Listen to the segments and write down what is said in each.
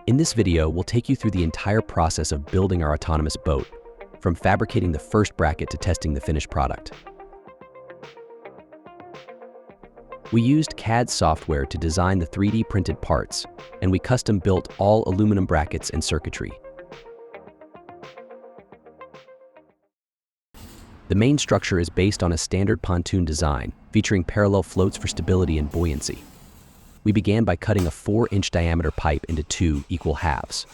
In this video, we'll take you through the entire process of building our autonomous boat, from fabricating the first bracket to testing the finished product. We used CAD software to design the 3D printed parts, and we custom built all aluminum brackets and circuitry. The main structure is based on a standard pontoon design, featuring parallel floats for stability and buoyancy. We began by cutting a 4-inch diameter pipe into 2 equal halves.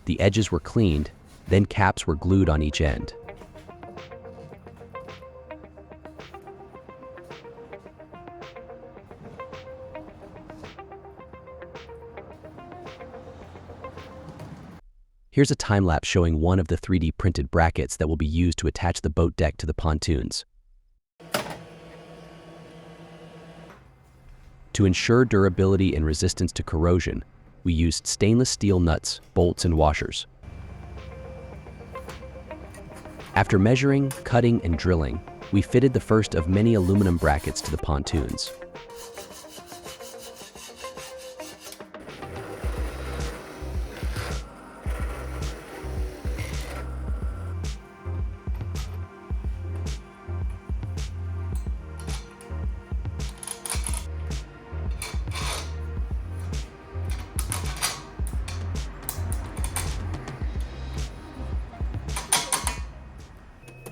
The edges were cleaned, then caps were glued on each end. Here's a time-lapse showing one of the 3D printed brackets that will be used to attach the boat deck to the pontoons. To ensure durability and resistance to corrosion, we used stainless steel nuts, bolts, and washers. After measuring, cutting, and drilling, we fitted the first of many aluminum brackets to the pontoons.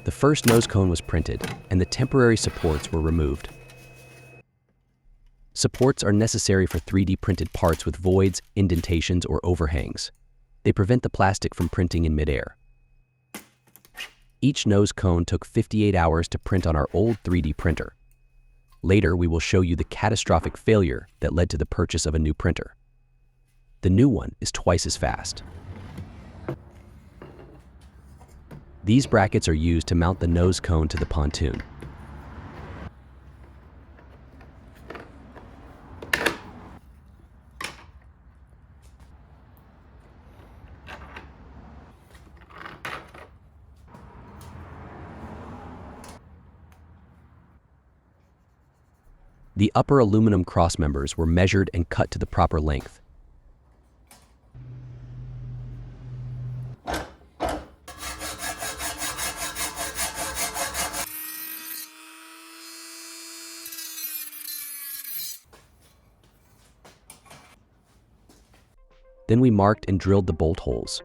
The first nose cone was printed, and the temporary supports were removed. Supports are necessary for 3D printed parts with voids, indentations, or overhangs. They prevent the plastic from printing in midair. Each nose cone took 58 hours to print on our old 3D printer. Later, we will show you the catastrophic failure that led to the purchase of a new printer. The new one is twice as fast. These brackets are used to mount the nose cone to the pontoon. The upper aluminum crossmembers were measured and cut to the proper length. Then we marked and drilled the bolt holes.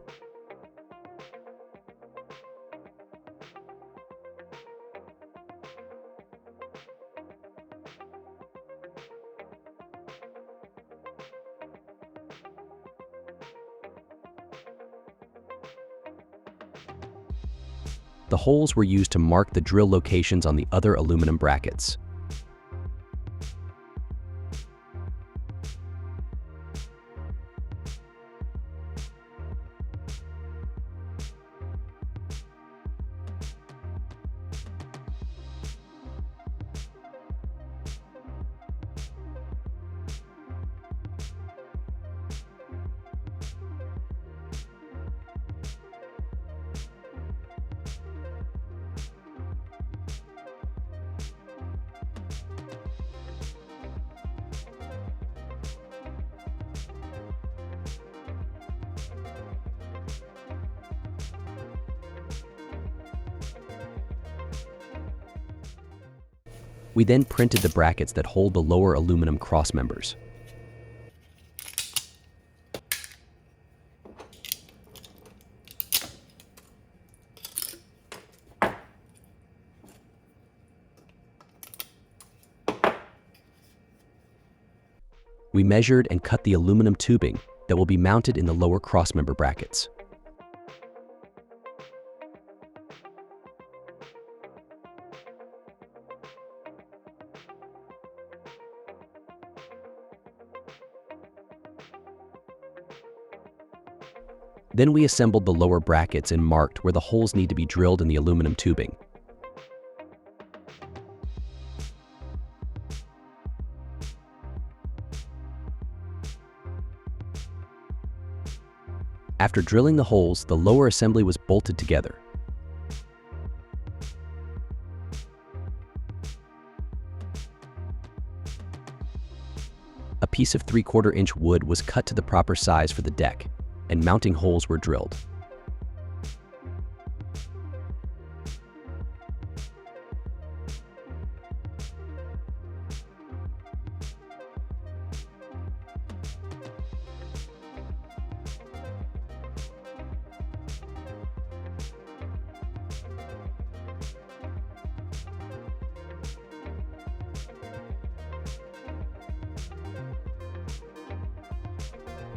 The holes were used to mark the drill locations on the other aluminum brackets. We then printed the brackets that hold the lower aluminum crossmembers. We measured and cut the aluminum tubing that will be mounted in the lower crossmember brackets. Then we assembled the lower brackets and marked where the holes need to be drilled in the aluminum tubing. After drilling the holes, the lower assembly was bolted together. A piece of 3/4-inch wood was cut to the proper size for the deck, and mounting holes were drilled.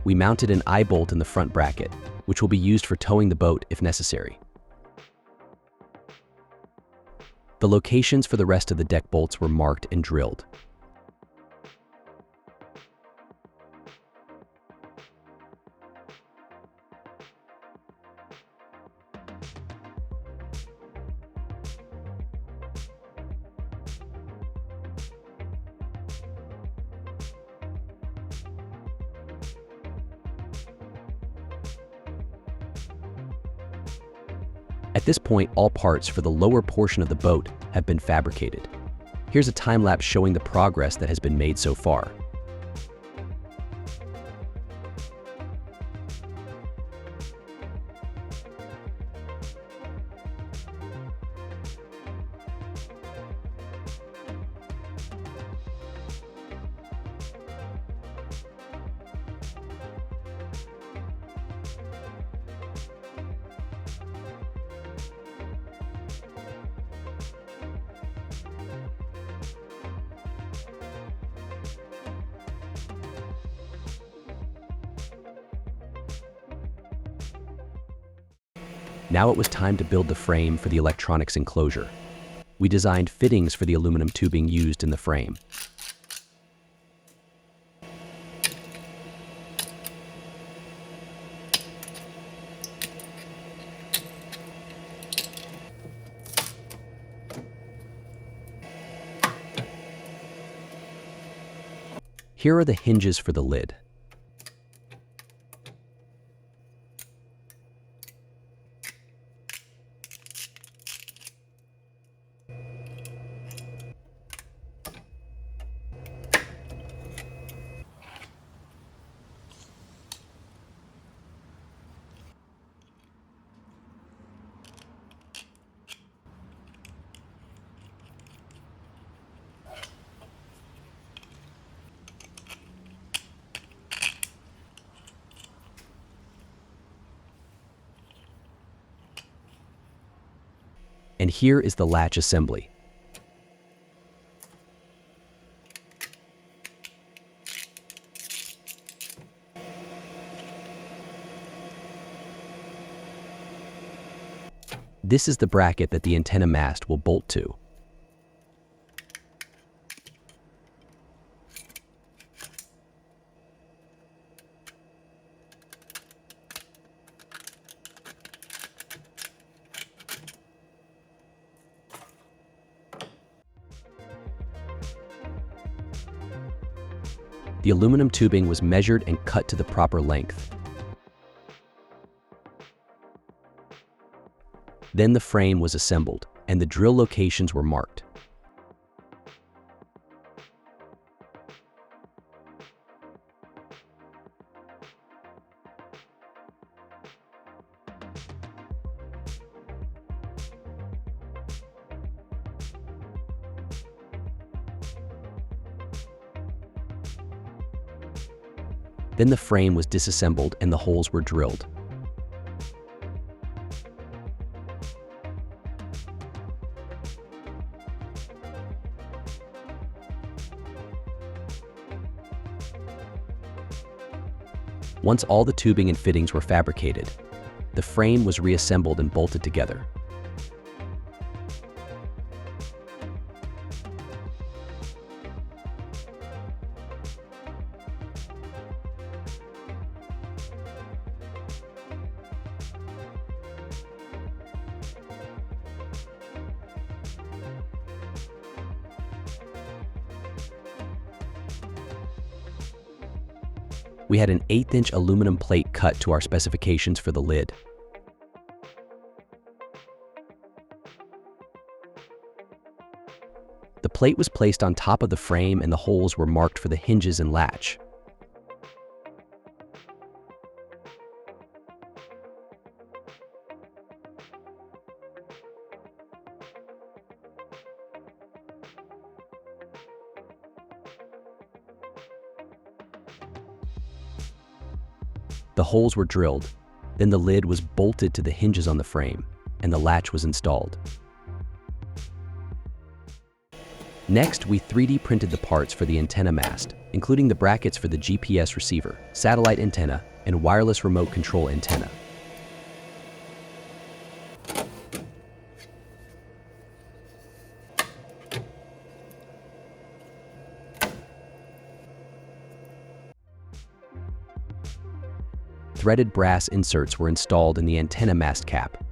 We mounted an eye bolt in the front bracket, which will be used for towing the boat if necessary. The locations for the rest of the deck bolts were marked and drilled. At this point, all parts for the lower portion of the boat have been fabricated. Here's a time-lapse showing the progress that has been made so far. Now it was time to build the frame for the electronics enclosure. We designed fittings for the aluminum tubing used in the frame. Here are the hinges for the lid. And here is the latch assembly. This is the bracket that the antenna mast will bolt to. The aluminum tubing was measured and cut to the proper length. Then the frame was assembled, and the drill locations were marked. Then the frame was disassembled and the holes were drilled. Once all the tubing and fittings were fabricated, the frame was reassembled and bolted together. We had an 1/8-inch aluminum plate cut to our specifications for the lid. The plate was placed on top of the frame and the holes were marked for the hinges and latch. The holes were drilled, then the lid was bolted to the hinges on the frame, and the latch was installed. Next, we 3D printed the parts for the antenna mast, including the brackets for the GPS receiver, satellite antenna, and wireless remote control antenna. Threaded brass inserts were installed in the antenna mast cap.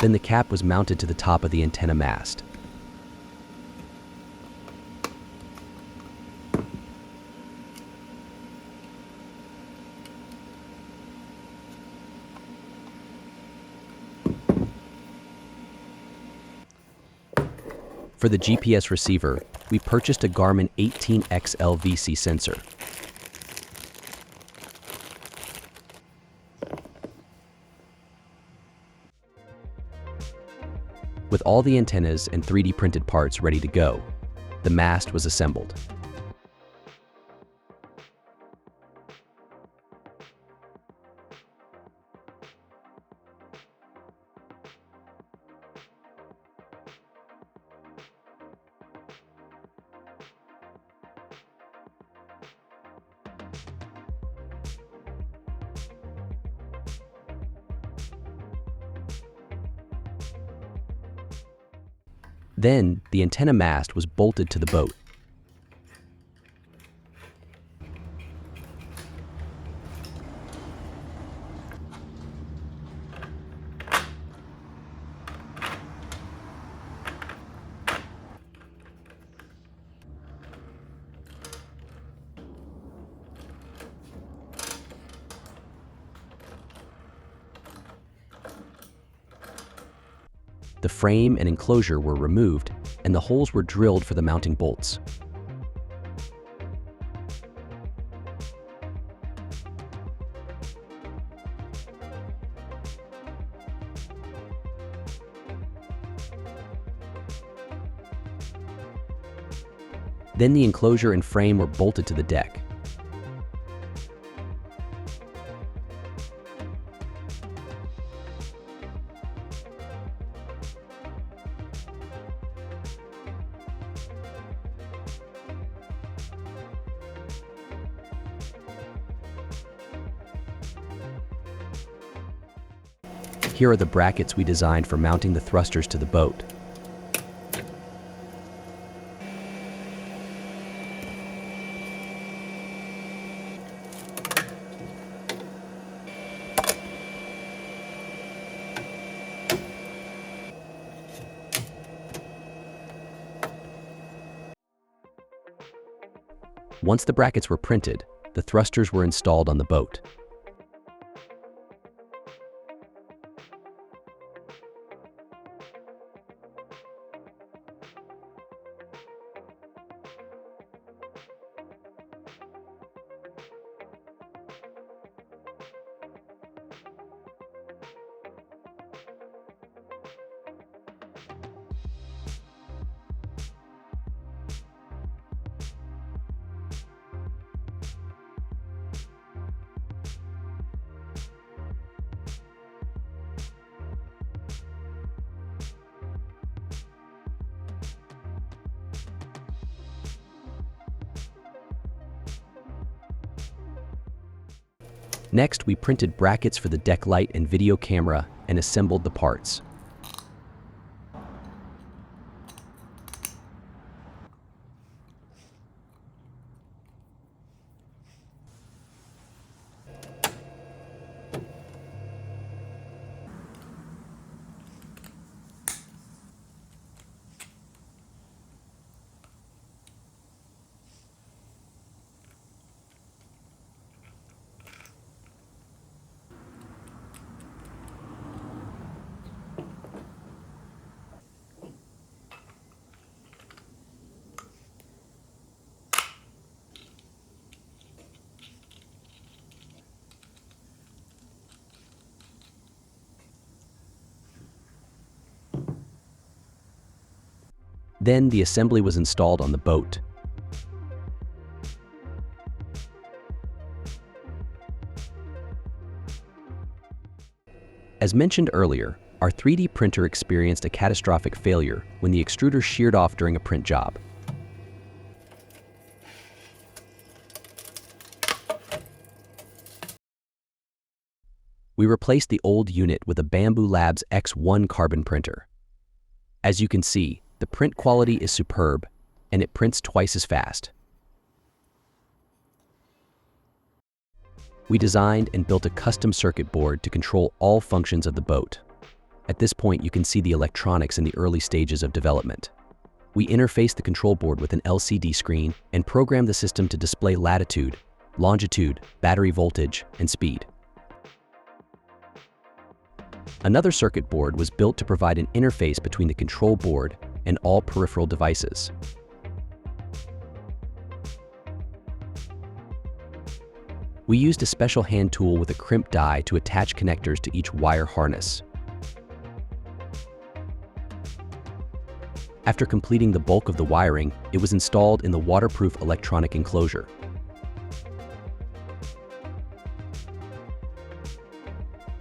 Then the cap was mounted to the top of the antenna mast. For the GPS receiver, we purchased a Garmin 18XL VC sensor. With all the antennas and 3D printed parts ready to go, the mast was assembled. Then, the antenna mast was bolted to the boat. The frame and enclosure were removed, and the holes were drilled for the mounting bolts. Then the enclosure and frame were bolted to the deck. Here are the brackets we designed for mounting the thrusters to the boat. Once the brackets were printed, the thrusters were installed on the boat. Next, we printed brackets for the deck light and video camera and assembled the parts. Then the assembly was installed on the boat. As mentioned earlier, our 3D printer experienced a catastrophic failure when the extruder sheared off during a print job. We replaced the old unit with a Bamboo Labs X1 carbon printer. As you can see, the print quality is superb, and it prints twice as fast. We designed and built a custom circuit board to control all functions of the boat. At this point, you can see the electronics in the early stages of development. We interfaced the control board with an LCD screen and programmed the system to display latitude, longitude, battery voltage, and speed. Another circuit board was built to provide an interface between the control board and all peripheral devices. We used a special hand tool with a crimp die to attach connectors to each wire harness. After completing the bulk of the wiring, it was installed in the waterproof electronic enclosure.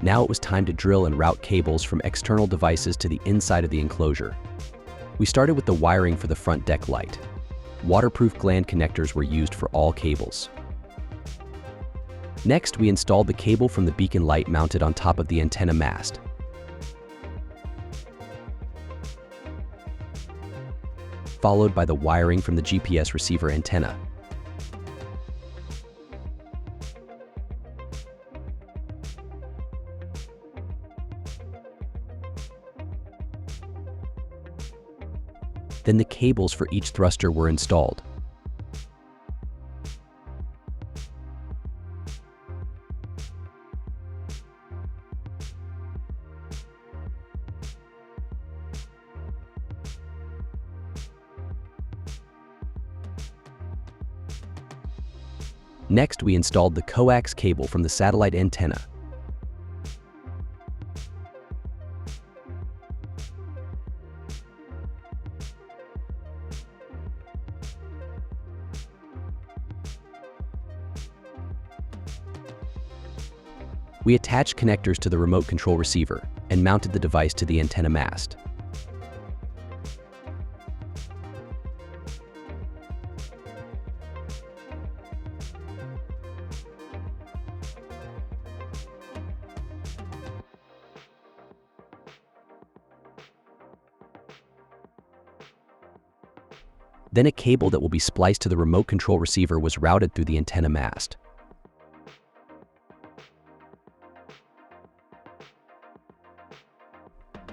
Now it was time to drill and route cables from external devices to the inside of the enclosure. We started with the wiring for the front deck light. Waterproof gland connectors were used for all cables. Next, we installed the cable from the beacon light mounted on top of the antenna mast. Followed by the wiring from the GPS receiver antenna. Then the cables for each thruster were installed. Next, we installed the coax cable from the satellite antenna. We attached connectors to the remote control receiver and mounted the device to the antenna mast. Then a cable that will be spliced to the remote control receiver was routed through the antenna mast.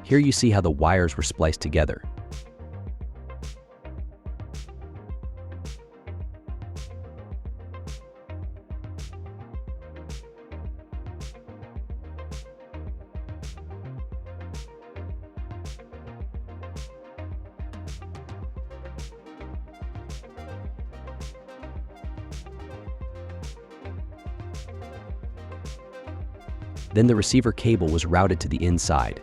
Here you see how the wires were spliced together. Then the receiver cable was routed to the inside.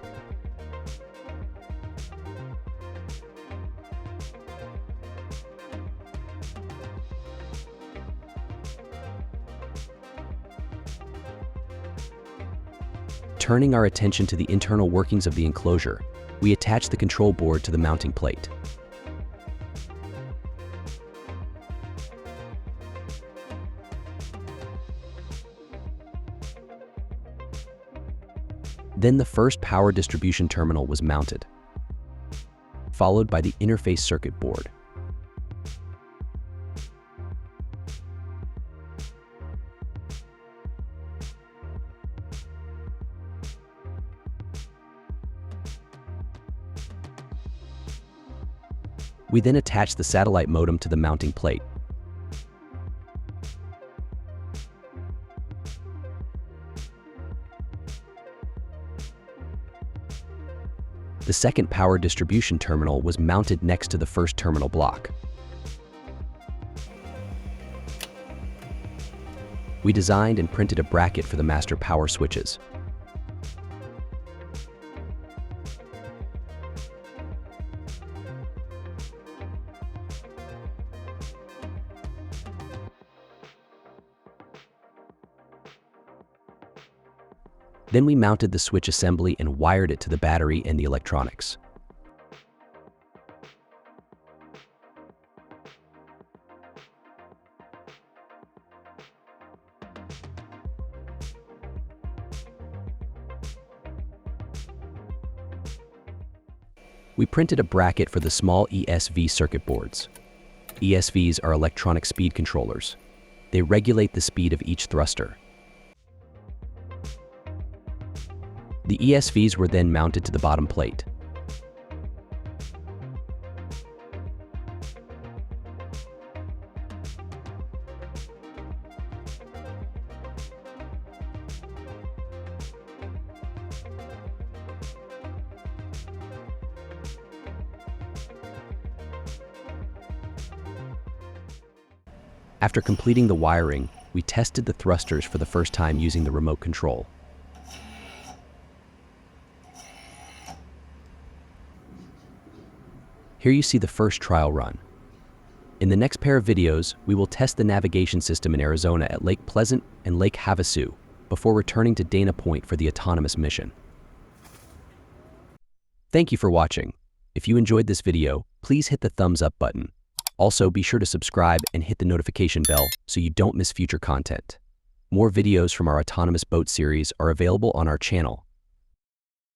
Turning our attention to the internal workings of the enclosure, we attach the control board to the mounting plate. Then the first power distribution terminal was mounted, followed by the interface circuit board. We then attached the satellite modem to the mounting plate. The second power distribution terminal was mounted next to the first terminal block. We designed and printed a bracket for the master power switches. Then we mounted the switch assembly and wired it to the battery and the electronics. We printed a bracket for the small ESV circuit boards. ESVs are electronic speed controllers. They regulate the speed of each thruster. The ESVs were then mounted to the bottom plate. After completing the wiring, we tested the thrusters for the first time using the remote control. Here you see the first trial run. In the next pair of videos, we will test the navigation system in Arizona at Lake Pleasant and Lake Havasu before returning to Dana Point for the autonomous mission. Thank you for watching. If you enjoyed this video, please hit the thumbs up button. Also, be sure to subscribe and hit the notification bell so you don't miss future content. More videos from our autonomous boat series are available on our channel.